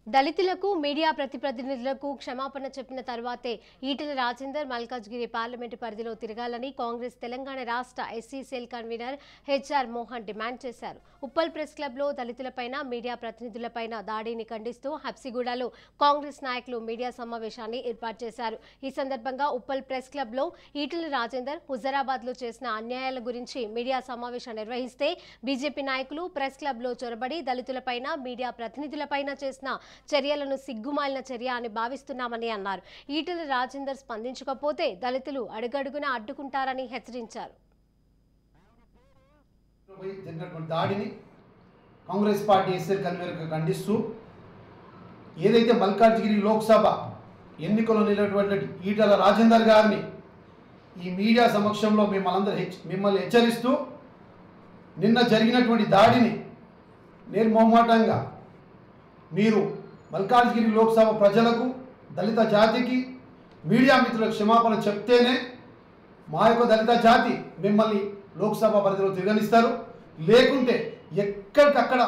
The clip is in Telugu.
దళితులకు మీడియా ప్రతినిధులకు క్షమాపణ చెప్పిన తర్వాతే ఈటెల రాజేందర్ మల్కాజ్గిరి పార్లమెంటు పరిధిలో తిరగాలని కాంగ్రెస్ తెలంగాణ రాష్ట్ర SC cell convener HR Mohan demand చేశారు. ఉప్పల్ ప్రెస్ క్లబ్లో దళితులపైన మీడియా ప్రతినిధులపైన దాడిని ఖండిస్తూ హబ్సిగూడలో కాంగ్రెస్ నాయకులు మీడియా సమావేశాన్ని ఏర్పాటు చేశారు. ఈ సందర్భంగా ఉప్పల్ ప్రెస్ క్లబ్లో ఈటెల రాజేందర్ హుజరాబాద్లో చేసిన అన్యాయాల గురించి మీడియా సమావేశం నిర్వహిస్తే బీజేపీ నాయకులు ప్రెస్ క్లబ్లో చొరబడి దళితులపైన మీడియా ప్రతినిధులపైన చేసిన చర్యలను సిగ్గుమాలిన చర్య అని భావిస్తున్నామని అన్నారు. ఈటెల రాజేందర్ స్పందించకపోతే దళితులు అడుగడుగునా అడ్డుకుంటారని హెచ్చరించారు. దాడిని కాంగ్రెస్ పార్టీ ఎస్సీ కన్వీనర్గా ఖండిస్తూ ఏదైతే మల్కాజ్గిరి లోక్సభ ఎన్నికల్లో నిలబడినటువంటి ఈటెల రాజేందర్ గారిని ఈ మీడియా సమక్షంలో మిమ్మల్ని హెచ్చరిస్తూ నిన్న జరిగినటువంటి దాడిని నిర్మోహమాటంగా మీరు మల్కాజ్గిరి లోక్సభ ప్రజలకు దళిత జాతికి మీడియా మిత్రులకు క్షమాపణ చెప్తేనే మా యొక్క దళిత జాతి మిమ్మల్ని లోక్సభ పరిధిలో తిరగనిస్తారు. లేకుంటే ఎక్కడికక్కడ